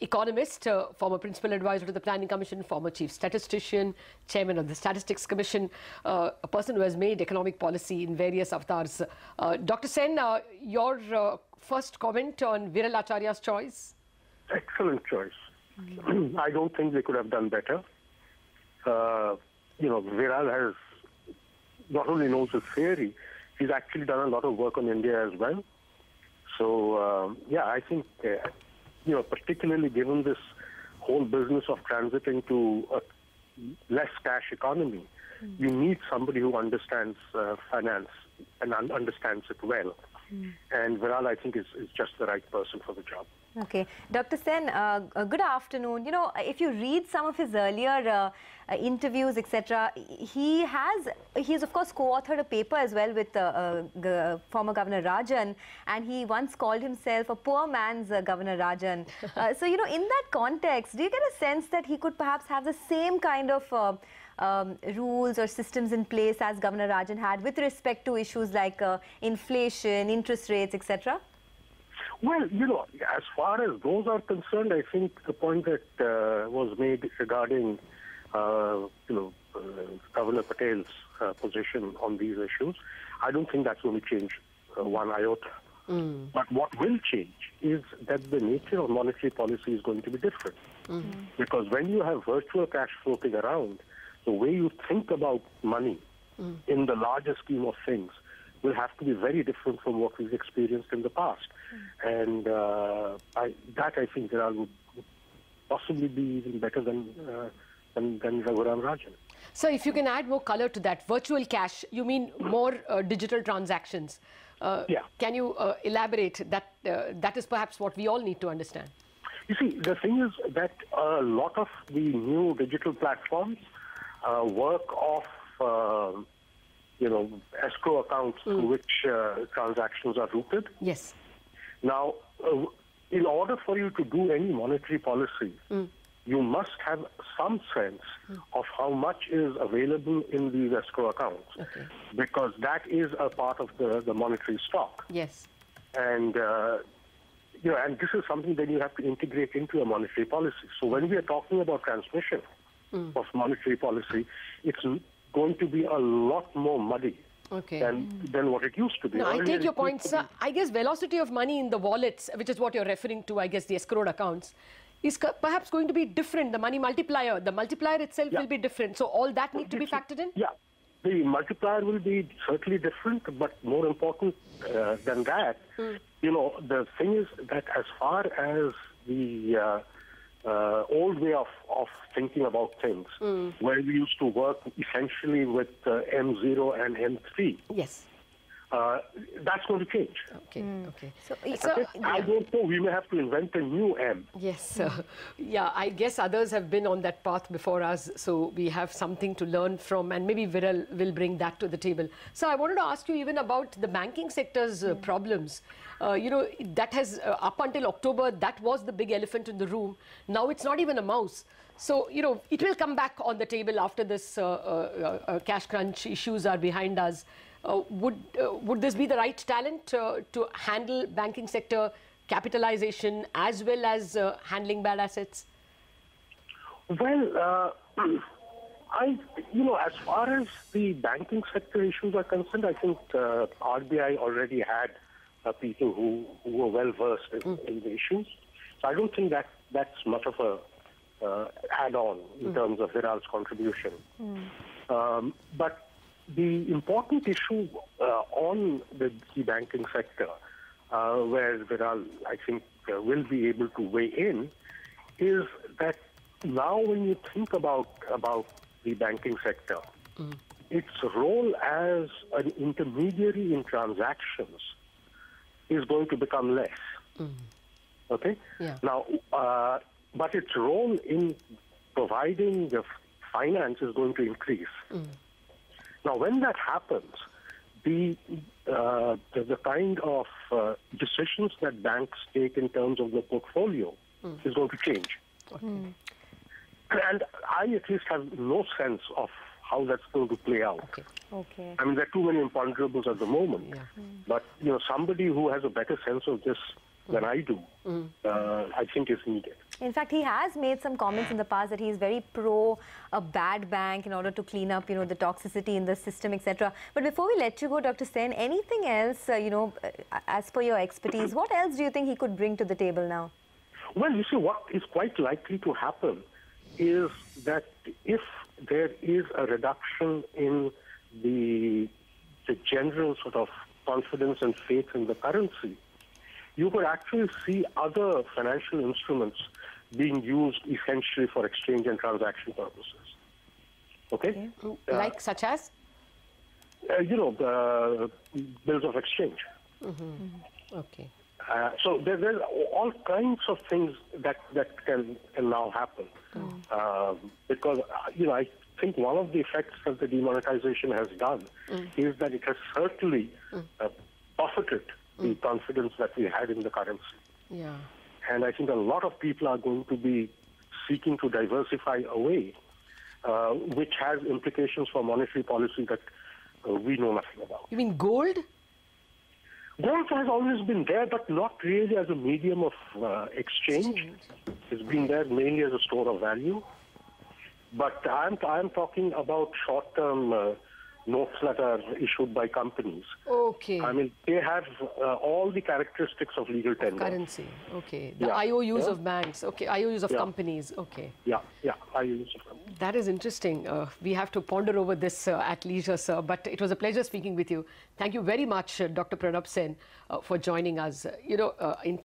economist, former principal advisor to the Planning Commission, former chief statistician, chairman of the Statistics Commission, a person who has made economic policy in various avatars. Dr. Sen, your first comment on Viral Acharya's choice? Excellent choice. I don't think they could have done better. Viral has not only knows his theory, he's actually done a lot of work on India as well. So, I think, particularly given this whole business of transiting to a less cash economy, you need somebody who understands finance and understands it well. And Viral, I think, is just the right person for the job. Okay. Dr. Sen, good afternoon. You know, if you read some of his earlier interviews, etc., he's of course co-authored a paper as well with former Governor Rajan, and he once called himself a poor man's Governor Rajan. So, in that context, do you get a sense that he could perhaps have the same kind of rules or systems in place as Governor Rajan had with respect to issues like inflation, interest rates, etc.? Well, as far as those are concerned, I think the point that was made regarding, Governor Patel's position on these issues, I don't think that's going to change one iota. But what will change is that the nature of monetary policy is going to be different. Because when you have virtual cash floating around, the way you think about money in the larger scheme of things will have to be very different from what we've experienced in the past. And I think Viral would possibly be even better than Raghuram Rajan. So if you can add more color to that, virtual cash, you mean more digital transactions. Can you elaborate? That is perhaps what we all need to understand. You see, the thing is that a lot of the new digital platforms work off escrow accounts through which transactions are routed. Yes. Now, in order for you to do any monetary policy, you must have some sense of how much is available in these escrow accounts, because that is a part of the monetary stock. Yes. And and this is something that you have to integrate into a monetary policy. So when we are talking about transmission of monetary policy, it's going to be a lot more muddy than what it used to be. No, I take your point, sir. I guess velocity of money in the wallets, which is what you're referring to, I guess the escrowed accounts, is perhaps going to be different. The money multiplier, the multiplier itself will be different. So all that need to be factored in? Yeah. The multiplier will be certainly different, but more important than that, the thing is that as far as the old way of thinking about things, where we used to work essentially with M0 and M3. Yes. That's going to change. Okay. So, I don't know, we may have to invent a new M. Yes. I guess others have been on that path before us, so we have something to learn from, and maybe Viral will bring that to the table. So I wanted to ask you even about the banking sector's problems. That has, up until October, that was the big elephant in the room. Now it's not even a mouse. So, it will come back on the table after this cash crunch issues are behind us. Would this be the right talent to handle banking sector capitalization as well as handling bad assets? Well, as far as the banking sector issues are concerned, I think RBI already had people who were well versed in the issues. So I don't think that's much of a add-on in terms of Viral's contribution. But the important issue on the banking sector, where Viral, I think, will be able to weigh in, is that now when you think about the banking sector, its role as an intermediary in transactions is going to become less. Okay? Yeah. Now, but its role in providing the finance is going to increase. Now, when that happens, the kind of decisions that banks take in terms of the portfolio is going to change. And I at least have no sense of how that's going to play out. Okay. I mean, there are too many imponderables at the moment. But, somebody who has a better sense of this than I do, I think is needed. In fact, he has made some comments in the past that he is very pro a bad bank in order to clean up, the toxicity in the system, etc. But before we let you go, Dr. Sen, anything else, as per your expertise, what else do you think he could bring to the table now? Well, you see, what is quite likely to happen is that if there is a reduction in the general sort of confidence and faith in the currency, you could actually see other financial instruments being used essentially for exchange and transaction purposes. Okay? Like such as? The bills of exchange. Okay. So there's all kinds of things that can now happen. Because, I think one of the effects that the demonetization has done is that it has certainly buffeted the confidence that we had in the currency. Yeah. And I think a lot of people are going to be seeking to diversify away, which has implications for monetary policy that we know nothing about. You mean gold? Gold has always been there, but not really as a medium of exchange. It's been there mainly as a store of value. But I'm talking about short-term notes that are issued by companies. Okay. I mean, they have all the characteristics of legal tender. Currency. Okay. The Yeah. IOUs of banks. Okay. IOUs of Yeah. companies. Okay. Yeah, IOUs of companies. That is interesting. We have to ponder over this at leisure, sir. But it was a pleasure speaking with you. Thank you very much, Dr. Pronab Sen, for joining us. In